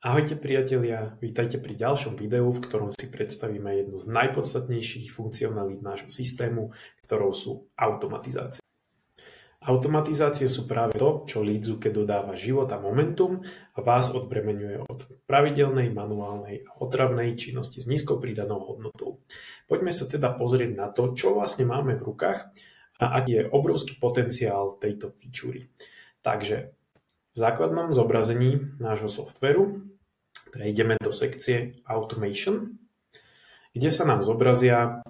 Ahojte priatelia, vítajte pri ďalšom videu, v ktorom si predstavíme jednu z najpodstatnejších funkcionalít nášho systému, ktorou sú automatizácie. Automatizácie sú práve to, čo Leadzuke dodáva život a momentum a vás odbremeňuje od pravidelnej, manuálnej a otravnej činnosti s nízkou pridanou hodnotou. Poďme sa teda pozrieť na to, čo vlastne máme v rukách a aký je obrovský potenciál tejto featurey. Takže v základnom zobrazení nášho softvéru prejdeme do sekcie Automation, kde sa nám zobrazia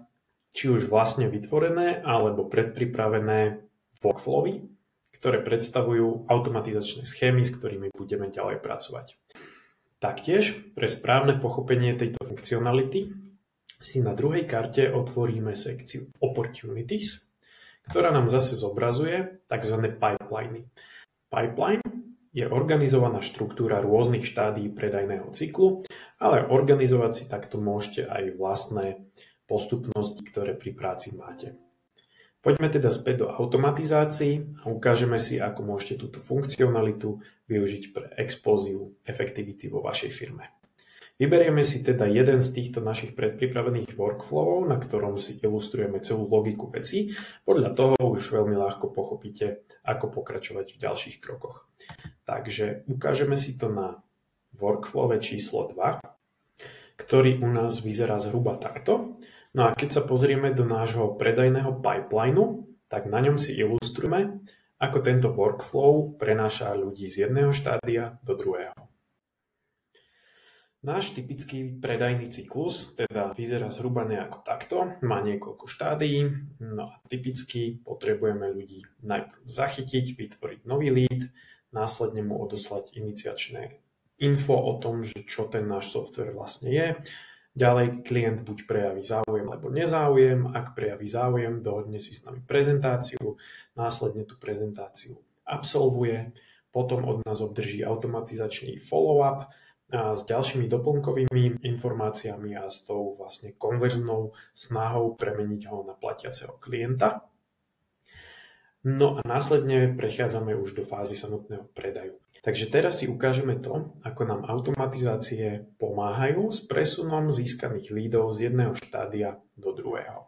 či už vlastne vytvorené alebo predpripravené workflowy, ktoré predstavujú automatizačné schémy, s ktorými budeme ďalej pracovať. Taktiež pre správne pochopenie tejto funkcionality si na druhej karte otvoríme sekciu Opportunities, ktorá nám zase zobrazuje tzv. Pipeliny. Pipeline je organizovaná štruktúra rôznych štádií predajného cyklu, ale organizovať si takto môžete aj vlastné postupnosti, ktoré pri práci máte. Poďme teda späť do automatizácií a ukážeme si, ako môžete túto funkcionalitu využiť pre explóziu efektivity vo vašej firme. Vyberieme si teda jeden z týchto našich predpripravených workflowov, na ktorom si ilustrujeme celú logiku vecí. Podľa toho už veľmi ľahko pochopíte, ako pokračovať v ďalších krokoch. Takže ukážeme si to na workflowe číslo 2, ktorý u nás vyzerá zhruba takto. No a keď sa pozrieme do nášho predajného pipelineu, tak na ňom si ilustrujeme, ako tento workflow prenáša ľudí z jedného štádia do druhého. Náš typický predajný cyklus teda vyzerá zhruba nejako takto, má niekoľko štádií, no a typicky potrebujeme ľudí najprv zachytiť, vytvoriť nový lead, následne mu odoslať iniciačné info o tom, že čo ten náš software vlastne je. Ďalej klient buď prejaví záujem alebo nezáujem, ak prejaví záujem, dohodne si s nami prezentáciu, následne tú prezentáciu absolvuje, potom od nás obdrží automatizačný follow-up a s ďalšími doplnkovými informáciami a s tou vlastne konverznou snahou premeniť ho na platiaceho klienta. No a následne prechádzame už do fázy samotného predaju. Takže teraz si ukážeme to, ako nám automatizácie pomáhajú s presunom získaných lídov z jedného štádia do druhého.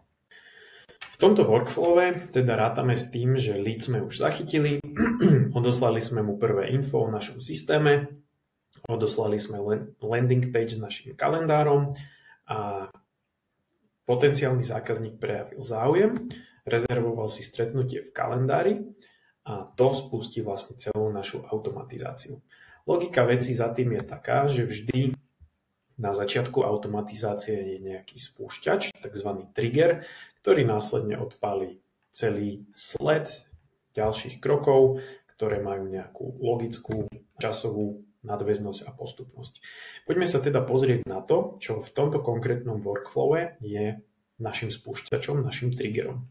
V tomto workflowe teda rátame s tým, že lead sme už zachytili, odoslali sme mu prvé info o našom systéme, odoslali sme landing page s našim kalendárom a potenciálny zákazník prejavil záujem, rezervoval si stretnutie v kalendári a to spustí vlastne celú našu automatizáciu. Logika vecí za tým je taká, že vždy na začiatku automatizácie je nejaký spúšťač, tzv. Trigger, ktorý následne odpálí celý sled ďalších krokov, ktoré majú nejakú logickú časovú nadväznosť a postupnosť. Poďme sa teda pozrieť na to, čo v tomto konkrétnom workflowe je našim spúšťačom, našim triggerom.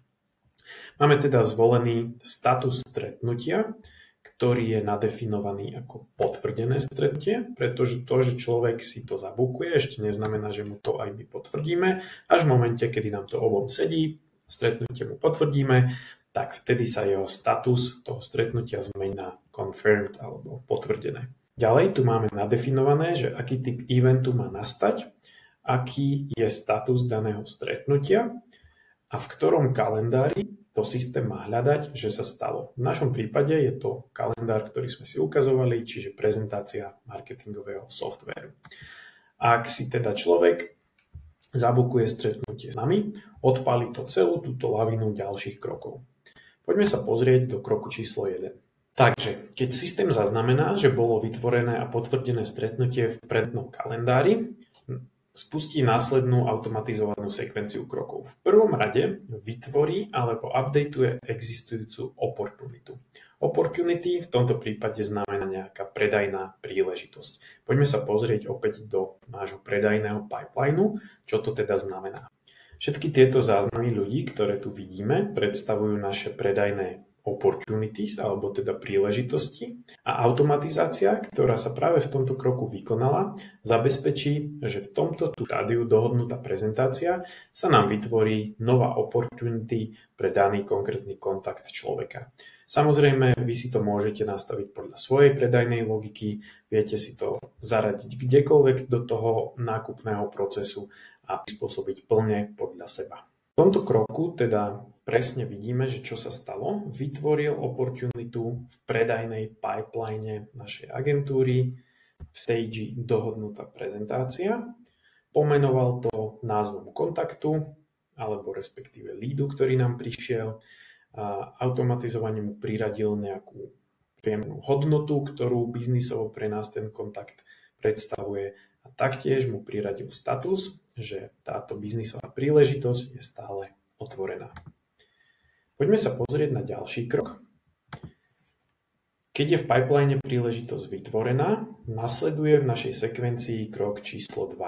Máme teda zvolený status stretnutia, ktorý je nadefinovaný ako potvrdené stretnutie, pretože to, že človek si to zabukuje, ešte neznamená, že mu to aj my potvrdíme. Až v momente, kedy nám to obom sedí, stretnutie mu potvrdíme, tak vtedy sa jeho status toho stretnutia zmení na confirmed alebo potvrdené. Ďalej tu máme nadefinované, že aký typ eventu má nastať, aký je status daného stretnutia a v ktorom kalendári to systém má hľadať, že sa stalo. V našom prípade je to kalendár, ktorý sme si ukazovali, čiže prezentácia marketingového softvéru. Ak si teda človek zabukuje stretnutie s nami, odpálí to celú túto lavinu ďalších krokov. Poďme sa pozrieť do kroku číslo 1. Takže, keď systém zaznamená, že bolo vytvorené a potvrdené stretnutie v prednom kalendári, spustí následnú automatizovanú sekvenciu krokov. V prvom rade vytvorí alebo updateuje existujúcu opportunitu. Opportunity v tomto prípade znamená nejaká predajná príležitosť. Poďme sa pozrieť opäť do nášho predajného pipelineu, čo to teda znamená. Všetky tieto záznamy ľudí, ktoré tu vidíme, predstavujú naše predajné opportunities, alebo teda príležitosti. A automatizácia, ktorá sa práve v tomto kroku vykonala, zabezpečí, že v tomto štádiu dohodnutá prezentácia sa nám vytvorí nová opportunity pre daný konkrétny kontakt človeka. Samozrejme, vy si to môžete nastaviť podľa svojej predajnej logiky, viete si to zaradiť kdekoľvek do toho nákupného procesu a prispôsobiť plne podľa seba. V tomto kroku teda presne vidíme, že čo sa stalo. Vytvoril opportunitu v predajnej pipeline našej agentúry, v stage dohodnutá prezentácia, pomenoval to názvom kontaktu, alebo respektíve leadu, ktorý nám prišiel, a automatizovane mu priradil nejakú príjemnú hodnotu, ktorú biznisovo pre nás ten kontakt predstavuje, a taktiež mu priradil status, že táto biznisová príležitosť je stále otvorená. Poďme sa pozrieť na ďalší krok. Keď je v pipeline príležitosť vytvorená, nasleduje v našej sekvencii krok číslo 2.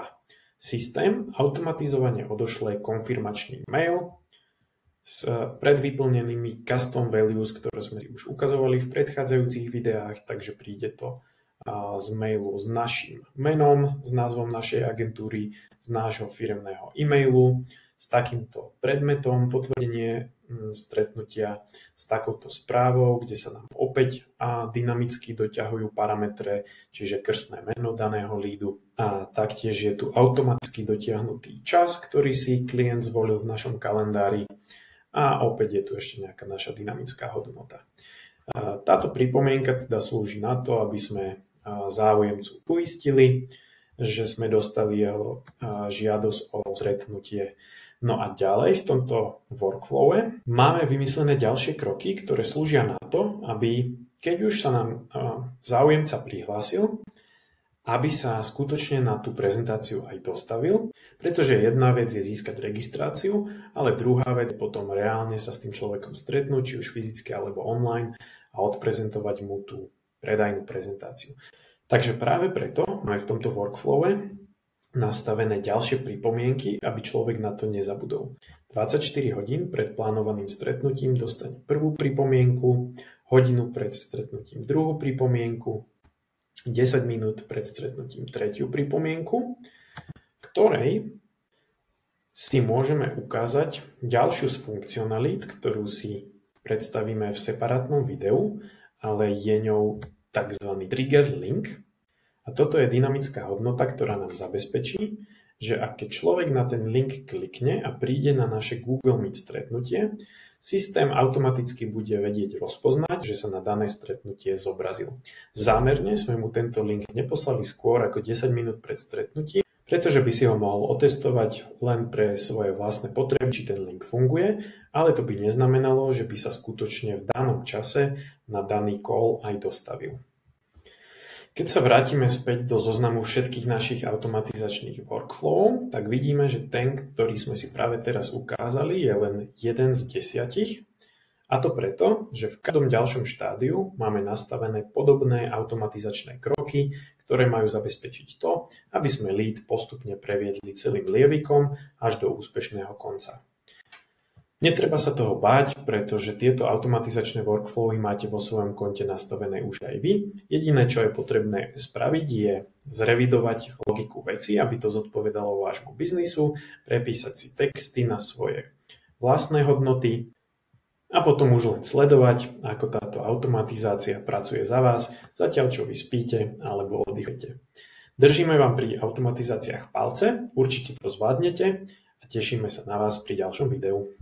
Systém automatizovane odošle konfirmačný mail s predvyplnenými custom values, ktoré sme si už ukazovali v predchádzajúcich videách, takže príde to z mailu s naším menom, s názvom našej agentúry, z nášho firemného e-mailu, s takýmto predmetom, potvrdenie stretnutia s takouto správou, kde sa nám opäť dynamicky doťahujú parametre, čiže krstné meno daného lídu. A taktiež je tu automaticky dotiahnutý čas, ktorý si klient zvolil v našom kalendári. A opäť je tu ešte nejaká naša dynamická hodnota. Táto pripomienka teda slúži na to, aby sme záujemcu uistili, že sme dostali jeho žiadosť o stretnutie. No a ďalej v tomto workflowe máme vymyslené ďalšie kroky, ktoré slúžia na to, aby keď už sa nám záujemca prihlásil, aby sa skutočne na tú prezentáciu aj dostavil, pretože jedna vec je získať registráciu, ale druhá vec je potom reálne sa s tým človekom stretnúť, či už fyzicky alebo online, a odprezentovať mu tú predajnú prezentáciu. Takže práve preto máme v tomto workflowe nastavené ďalšie pripomienky, aby človek na to nezabudol. 24 hodín pred plánovaným stretnutím dostane prvú pripomienku, hodinu pred stretnutím druhú pripomienku, 10 minút pred stretnutím tretiu pripomienku, v ktorej si môžeme ukázať ďalšiu z funkcionalít, ktorú si predstavíme v separátnom videu, ale je ňou tzv. Trigger link. A toto je dynamická hodnota, ktorá nám zabezpečí, že ak keď človek na ten link klikne a príde na naše Google Meet stretnutie, systém automaticky bude vedieť rozpoznať, že sa na dané stretnutie zobrazil. Zámerne sme mu tento link neposlali skôr ako 10 minút pred stretnutím, pretože by si ho mohol otestovať len pre svoje vlastné potreby, či ten link funguje, ale to by neznamenalo, že by sa skutočne v danom čase na daný call aj dostavil. Keď sa vrátime späť do zoznamu všetkých našich automatizačných workflowov, tak vidíme, že ten, ktorý sme si práve teraz ukázali, je len jeden z 10. A to preto, že v každom ďalšom štádiu máme nastavené podobné automatizačné kroky, ktoré majú zabezpečiť to, aby sme lead postupne previedli celým lievikom až do úspešného konca. Netreba sa toho báť, pretože tieto automatizačné workflowy máte vo svojom konte nastavené už aj vy. Jediné, čo je potrebné spraviť, je zrevidovať logiku veci, aby to zodpovedalo vášmu biznisu, prepísať si texty na svoje vlastné hodnoty a potom už len sledovať, ako táto automatizácia pracuje za vás, zatiaľ čo vy spíte alebo oddychujete. Držíme vám pri automatizáciách palce, určite to zvládnete a tešíme sa na vás pri ďalšom videu.